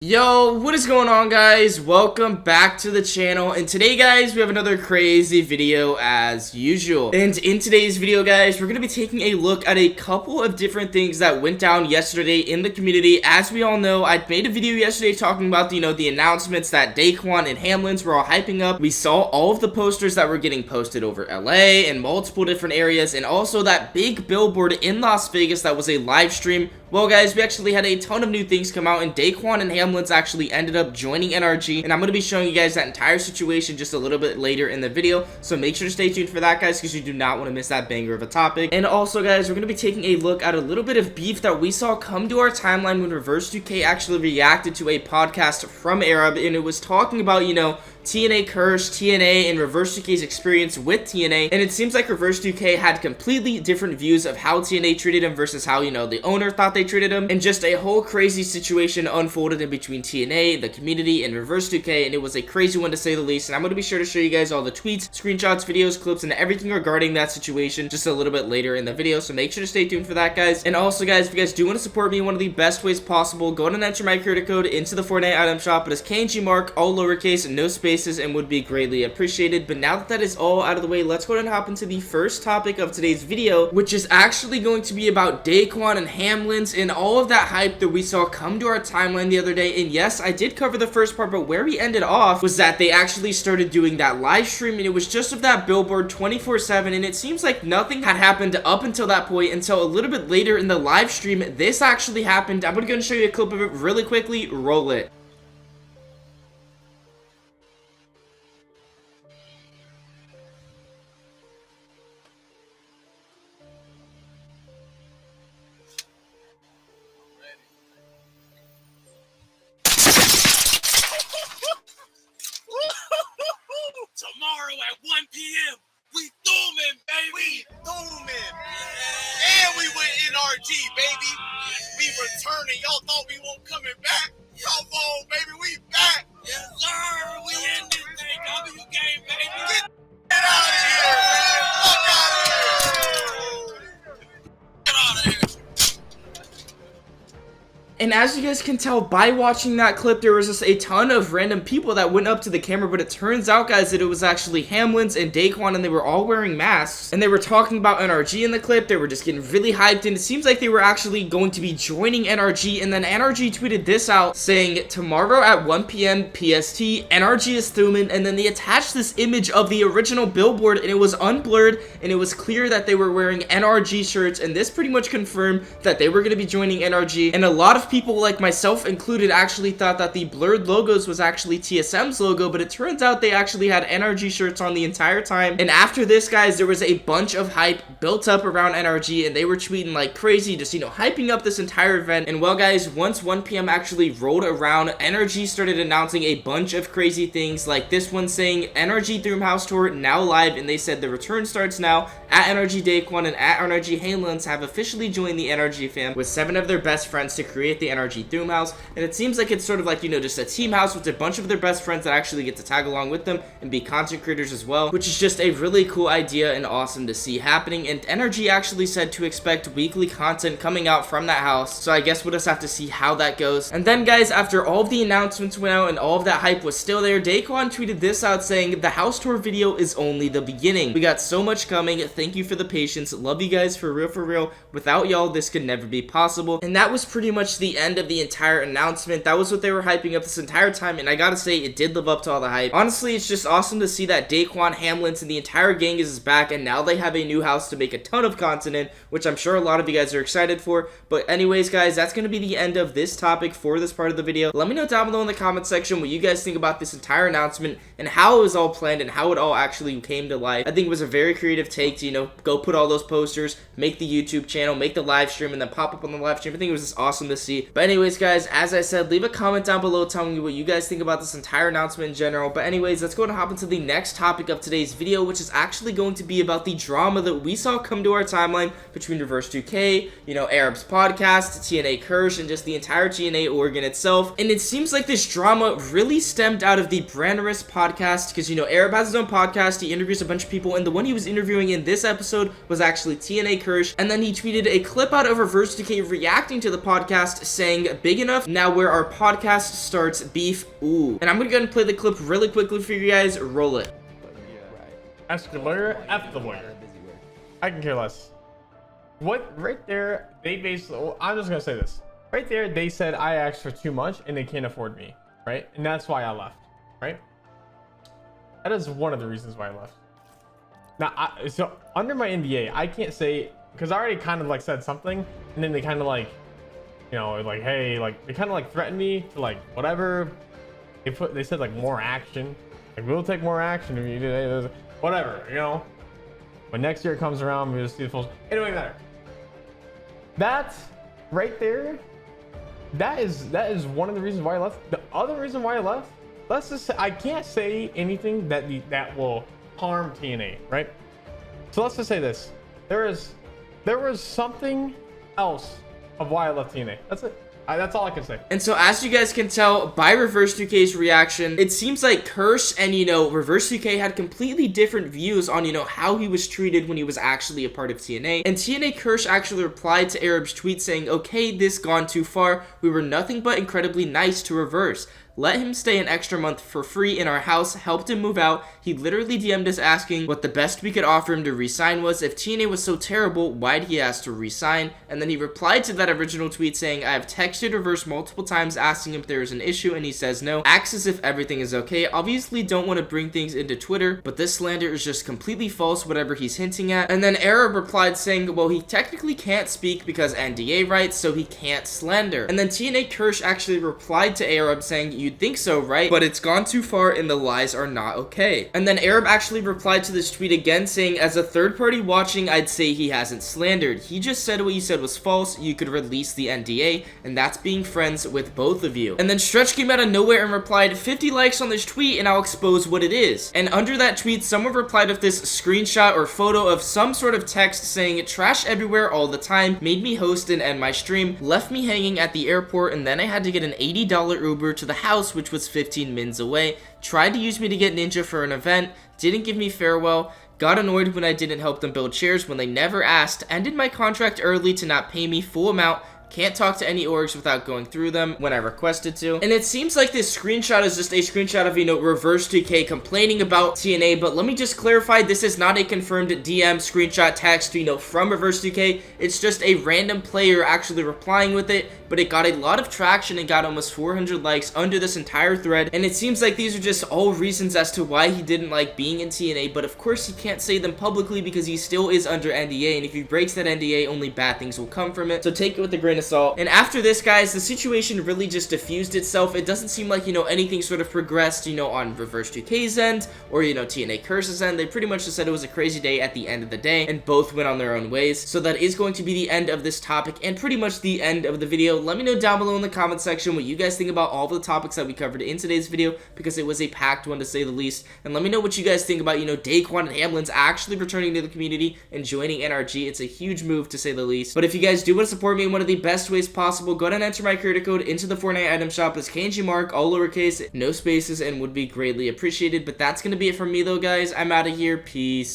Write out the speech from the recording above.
Yo, what is going on, guys? Welcome back to the channel, and today, guys, we have another crazy video as usual. And in today's video, guys, we're gonna be taking a look at a couple of different things that went down yesterday in the community. As we all know, I made a video yesterday talking about the announcements that Daequan and Hamlinz were all hyping up. We saw all of the posters that were getting posted over LA and multiple different areas, and also that big billboard in Las Vegas that was a live stream. Well, guys, we actually had a ton of new things come out, and Daequan and Hamlinz actually ended up joining NRG, and I'm going to be showing you guys that entire situation just a little bit later in the video, so make sure to stay tuned for that, guys, because you do not want to miss that banger of a topic. And also, guys, we're going to be taking a look at a little bit of beef that we saw come to our timeline when Reverse2k actually reacted to a podcast from Arab, and it was talking about, TNA Kirsch, TNA, and Reverse2k's experience with TNA, and it seems like Reverse2k had completely different views of how TNA treated him versus how, the owner thought they treated him, and just a whole crazy situation unfolded in between TNA, the community, and Reverse2k, and it was a crazy one to say the least, and I'm going to be sure to show you guys all the tweets, screenshots, videos, clips, and everything regarding that situation just a little bit later in the video, so make sure to stay tuned for that, guys. And also, guys, if you guys do want to support me in one of the best ways possible, go ahead and enter my creator code into the Fortnite item shop. It is kngmarc, all lowercase, and no spaces, and would be greatly appreciated. But now that is all out of the way, let's go ahead and hop into the first topic of today's video, which is actually going to be about Daequan and Hamlinz and all of that hype that we saw come to our timeline the other day. And yes, I did cover the first part, but where we ended off was that they actually started doing that live stream, and it was just of that billboard 24/7, and it seems like nothing had happened up until that point, until a little bit later in the live stream this actually happened. I'm gonna show you a clip of it really quickly. Roll it. Tomorrow at 1 p.m. we zooming, baby. We zooming. And we went NRG, baby. We returning. Y'all thought we won't coming back? Come on, baby. We back. Yes, sir. We in this thing. W game, baby. Get out of here, man. Fuck out of here. Get out of here. And as you guys can tell by watching that clip, there was just a ton of random people that went up to the camera, but it turns out, guys, that it was actually Hamlinz and Daequan, and they were all wearing masks, and they were talking about NRG in the clip. They were just getting really hyped, and it seems like they were actually going to be joining NRG, and then NRG tweeted this out, saying, tomorrow at 1 p.m. PST, NRG is thumbing, and then they attached this image of the original billboard, and it was unblurred, and it was clear that they were wearing NRG shirts, and this pretty much confirmed that they were going to be joining NRG, and a lot of people, like myself included, actually thought that the blurred logos was actually TSM's logo, but it turns out they actually had NRG shirts on the entire time. And after this, guys, there was a bunch of hype built up around NRG, and they were tweeting like crazy, just hyping up this entire event. And well, guys, once 1 p.m. actually rolled around, NRG started announcing a bunch of crazy things, like this one saying NRG Throom House Tour now live, and they said the return starts now. At NRG Daequan and at NRG Hamlinz have officially joined the NRG fam with 7 of their best friends to create the NRG Throom House, and it seems like it's sort of like, just a team house with a bunch of their best friends that actually get to tag along with them and be content creators as well, which is just a really cool idea and awesome to see happening. And NRG actually said to expect weekly content coming out from that house, so I guess we'll just have to see how that goes. And then, guys, after all of the announcements went out and all of that hype was still there, Daequan tweeted this out saying, the house tour video is only the beginning. We got so much coming. Thank you for the patience. Love you guys for real, for real. Without y'all, this could never be possible. And that was pretty much the end of the entire announcement. That was what they were hyping up this entire time, and I gotta say, it did live up to all the hype. Honestly, it's just awesome to see that Daequan, Hamlinz, and the entire gang is back, and now they have a new house to make a ton of content in, which I'm sure a lot of you guys are excited for. But anyways, guys, that's gonna be the end of this topic for this part of the video. Let me know down below in the comment section what you guys think about this entire announcement and how it was all planned and how it all actually came to life. I think it was a very creative take to, go put all those posters, make the YouTube channel, make the live stream, and then pop up on the live stream. I think it was just awesome to see. But anyways, guys, as I said, leave a comment down below telling me what you guys think about this entire announcement in general. But anyways, let's go and hop into the next topic of today's video, which is actually going to be about the drama that we saw come to our timeline between Reverse2k, Arab's podcast, TNA Kirsch, and just the entire TNA organ itself. And it seems like this drama really stemmed out of the Reverse podcast, because Arab has his own podcast, he interviews a bunch of people, and the one he was interviewing in this episode was actually TNA Kirsch, and then he tweeted a clip out of Reverse2k reacting to the podcast, saying, big enough now where our podcast starts beef. Ooh. And I'm gonna go ahead and play the clip really quickly for you guys. Roll it. Ask the lawyer, F the lawyer. I can care less. What right there, they basically, well, I'm just gonna say this. Right there, they said I asked for too much and they can't afford me, right? And that's why I left, right? That is one of the reasons why I left. Now, so under my NDA, I can't say, because I already kind of like said something, and then they kind of like, you know, like, hey, like, they kind of like threatened me to like, whatever. They said like more action. Like, we'll take more action if you do whatever, you know? When next year comes around, we'll see the full. Anyway, matter. That right there, that is one of the reasons why I left. The other reason why I left, let's just say, I can't say anything that will harm TNA, right? So let's just say this. There was something else of why I left TNA. That's it. That's all I can say. And so as you guys can tell by Reverse2k's reaction, it seems like Curse and, you know, Reverse2k had completely different views on, you know, how he was treated when he was actually a part of TNA. And TNA Curse actually replied to Arab's tweet saying, okay, this gone too far. We were nothing but incredibly nice to Reverse. Let him stay an extra month for free in our house, helped him move out. He literally DM'd us asking what the best we could offer him to resign was. If TNA was so terrible, why'd he ask to resign? And then he replied to that original tweet saying, I have texted Reverse multiple times asking if there is an issue, and he says no. Acts as if everything is okay. Obviously don't want to bring things into Twitter, but this slander is just completely false, whatever he's hinting at. And then Arab replied saying, well, he technically can't speak because NDA rights, so he can't slander. And then TNA Kirsch actually replied to Arab saying, you'd think so, right? But it's gone too far and the lies are not okay. And then Arab actually replied to this tweet again saying, as a third party watching, I'd say he hasn't slandered. He just said what you said was false. You could release the NDA, and that's being friends with both of you. And then Stretch came out of nowhere and replied, 50 likes on this tweet and I'll expose what it is. And under that tweet, someone replied with this screenshot or photo of some sort of text saying, trash everywhere all the time, made me host and end my stream, left me hanging at the airport, and then I had to get an $80 Uber to the house, which was 15 mins away, tried to use me to get Ninja for an event, didn't give me farewell, got annoyed when I didn't help them build chairs when they never asked, ended my contract early to not pay me full amount, can't talk to any orgs without going through them when I requested to. And it seems like this screenshot is just a screenshot of, you know, Reverse2k complaining about TNA, but let me just clarify, this is not a confirmed DM, screenshot, text, you know, from Reverse2k. It's just a random player actually replying with it, but it got a lot of traction and got almost 400 likes under this entire thread. And it seems like these are just all reasons as to why he didn't like being in TNA, but of course he can't say them publicly because he still is under NDA, and if he breaks that NDA, only bad things will come from it. So take it with a grain of salt. And after this, guys, the situation really just diffused itself. It doesn't seem like, you know, anything sort of progressed, you know, on Reverse2k's end or, you know, TNA Curse's end. They pretty much just said it was a crazy day at the end of the day, and both went on their own ways. So that is going to be the end of this topic and pretty much the end of the video. Let me know down below in the comment section what you guys think about all the topics that we covered in today's video, because it was a packed one to say the least. And let me know what you guys think about, you know, Daequan and Hamlinz actually returning to the community and joining NRG. It's a huge move to say the least. But if you guys do want to support me in one of the best ways possible, go ahead and enter my creator code into the Fortnite item shop as kngmarc, all lowercase, no spaces, and would be greatly appreciated. But that's going to be it from me though, guys. I'm out of here. Peace.